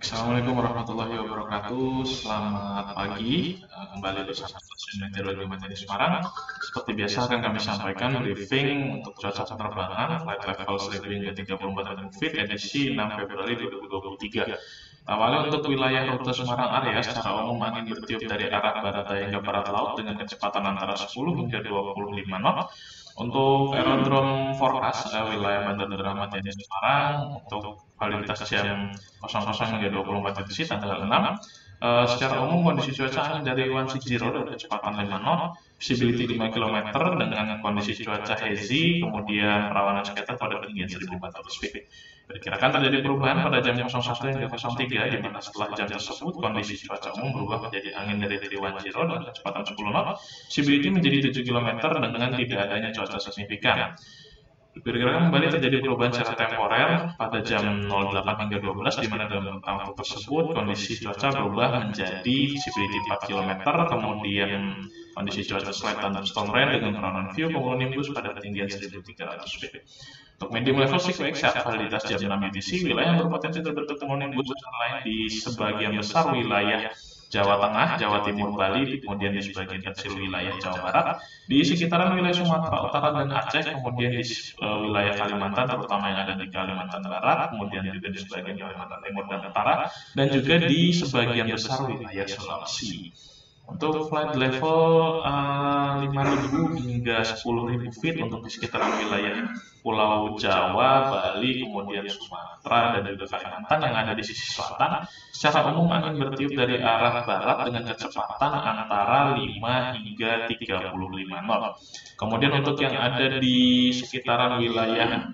Assalamualaikum warahmatullahi wabarakatuh. Selamat pagi. Kembali bersama stasiun meteorologi Matahari Semarang. Seperti biasa akan kami sampaikan briefing untuk cuaca penerbangan flight level 1000 hingga 34.000 feet edisi 6 Februari 2023. Awalnya untuk wilayah rute Semarang area secara umum angin bertiup dari arah barat daya hingga barat laut dengan kecepatan antara 10 hingga 25 knot. Untuk aerodrome forecast wilayah Bandar Udara Matahari Semarang untuk validitas jam 00 hingga 24 detik tanggal 6. Secara umum kondisi cuaca angin dari 160 dengan kecepatan 5 knot, visibility 5 km dengan kondisi cuaca hazy, kemudian perawanan scatter pada ketinggian 1400 feet. Diperkirakan terjadi perubahan pada jam 01 hingga 03, di mana setelah jam tersebut kondisi cuaca umum berubah menjadi angin dari 310 dengan kecepatan 10 knot, visibility menjadi 7 km dengan tidak adanya cuaca signifikan. Diperkirakan kembali terjadi perubahan secara temporer pada jam 08 hingga 12, di mana dalam waktu tersebut kondisi cuaca berubah menjadi visibility 4 km, kemudian kondisi cuaca slight thunderstorm rain dengan perawanan view cumulonimbus pada ketinggian 1300 feet. Untuk medium level sequence validitas jam 6 UTC, wilayah yang berpotensi terbentuk cumulonimbus antara lain di sebagian besar wilayah Jawa Tengah, Jawa Timur, Bali, kemudian di sebagian kecil wilayah Jawa Barat, di sekitaran wilayah Sumatera Utara dan Aceh, kemudian di wilayah Kalimantan, terutama yang ada di Kalimantan Barat, kemudian juga di sebagian Kalimantan Timur dan Utara, dan juga di sebagian besar wilayah Sulawesi. Untuk flight level 5.000 hingga 10.000 feet untuk di sekitaran wilayah Pulau Jawa, Bali, kemudian Sumatera, dan juga Kalimantan yang ada di sisi selatan, secara umum angin bertiup dari arah barat dengan kecepatan antara 5 hingga 35 knot. Kemudian untuk yang ada di sekitaran wilayah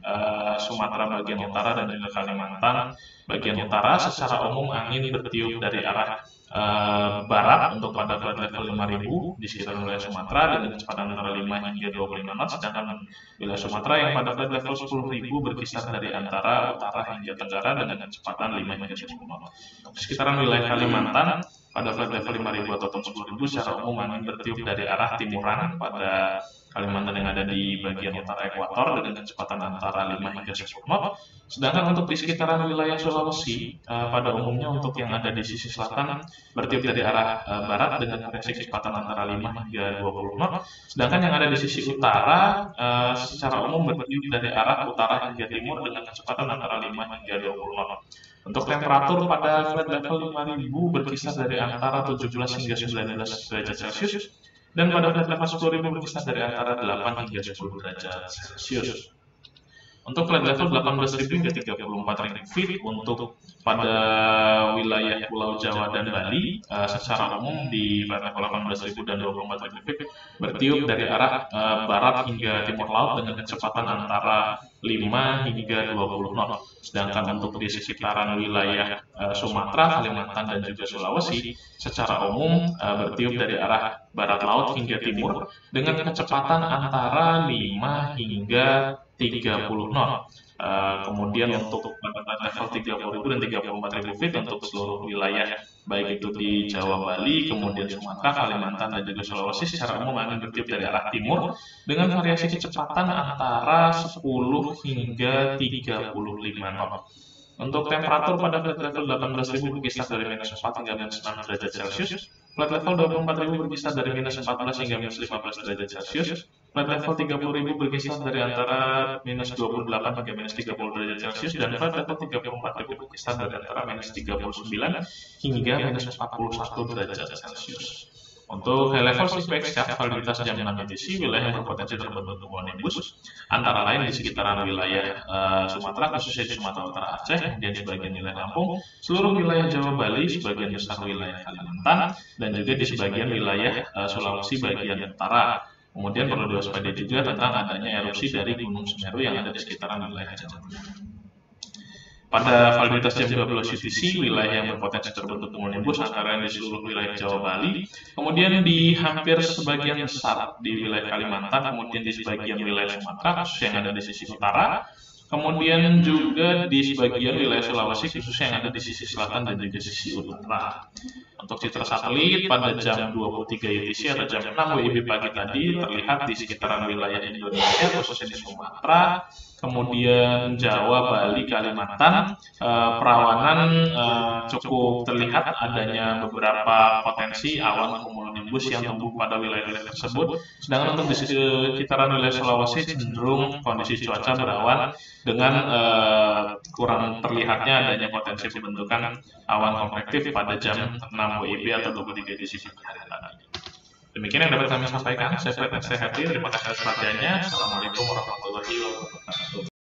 Sumatera bagian utara dan juga Kalimantan bagian utara, secara umum angin bertiup dari arah barat untuk pada flight level 5.000 di sekitar wilayah Sumatera dengan kecepatan antara 5 hingga 25 knot, sedangkan wilayah Sumatera yang pada flight level 10.000 berkisar dari antara utara hingga tenggara dengan kecepatan 5 hingga 10 knot. Sekitaran wilayah Kalimantan pada flight level 5.000 ataupun 10.000 secara umum angin bertiup dari arah timuran pada Kalimantan yang ada di bagian utara ekuator dengan kecepatan antara 5 hingga 10 knot. Sedangkan untuk di sekitaran wilayah Sulawesi, pada umumnya untuk yang ada di sisi selatan bertiup dari arah barat dengan variasi kecepatan antara 5 hingga 20 knot. Sedangkan yang ada di sisi utara secara umum bertiup dari arah utara hingga timur dengan kecepatan antara 5 hingga 20 knot. Untuk temperatur pada flight level 5.000 berkisar dari antara 17 hingga 19 derajat Celcius, dan pada flight level 10.000 berkisar dari antara 8 hingga 10 derajat Celcius. Untuk flight level 18.000 hingga 34.000 feet untuk pada wilayah Pulau Jawa dan Bali, secara umum di flight level 18.000 dan 24.000 feet bertiup dari arah barat hingga timur laut dengan kecepatan antara 5 hingga 20 knot. Sedangkan untuk di sekitaran wilayah Sumatera, Kalimantan, dan juga Sulawesi, secara umum bertiup dari arah barat laut hingga timur dengan kecepatan antara 5 hingga 30 knot. Kemudian untuk level 30.000 dan 34.000 feet untuk seluruh wilayah baik itu di Jawa, Bali, kemudian Sumatera, Kalimantan, dan juga Sulawesi, secara umum angin bertiup dari arah timur dengan variasi kecepatan antara 10 hingga 35 knot. Untuk temperatur pada flight level 18.000 berkisar dari minus 4 hingga minus 6 derajat Celcius, flight level 24.000 berkisar dari minus 14 hingga minus 15 derajat Celcius, flight level 30.000 berkisar dari antara minus 28 hingga minus 30 derajat Celcius, dan flight level 34.000 berkisar dari antara minus 39 hingga minus 41 derajat Celcius. Untuk high level sequence validitas jam 6 UTC, wilayah yang berpotensi terbentuk cumulonimbus antara lain di sekitaran wilayah Sumatera, khususnya di Sumatera Utara, Aceh, kemudian di sebagian wilayah Lampung, seluruh wilayah Jawa, Bali, sebagian besar wilayah Kalimantan, dan juga di sebagian wilayah Sulawesi bagian utara. Kemudian perlu diwaspadai juga tentang adanya erupsi dari Gunung Semeru yang ada di sekitaran wilayah Jawa. Pada validitas jam 12 UTC, wilayah yang berpotensi terbentuk cumulonimbus antara di seluruh wilayah Jawa, Bali, kemudian di hampir sebagian besar di wilayah Kalimantan, kemudian di sebagian wilayah Sumatera, khusus yang ada di sisi utara, Kemudian juga di sebagian wilayah Sulawesi, khususnya yang ada di sisi selatan dan juga sisi utara. Untuk citra satelit pada jam 23 UTC atau jam 6 WIB pagi tadi terlihat di sekitaran wilayah Indonesia, khususnya di Sumatera, kemudian Jawa, Bali, Kalimantan. Perawanan cukup terlihat adanya beberapa potensi awan cumulonimbus yang tumbuh pada wilayah tersebut. Sedangkan untuk di sekitaran wilayah Sulawesi cenderung kondisi cuaca berawan dengan kurang terlihatnya adanya potensi pembentukan awan konvektif pada jam 6 WIB atau 23 di sisi hari tadi. Demikian yang dapat kami sampaikan. Saya Fred Hati, terima kasih atas perhatiannya. Assalamualaikum warahmatullahi wabarakatuh.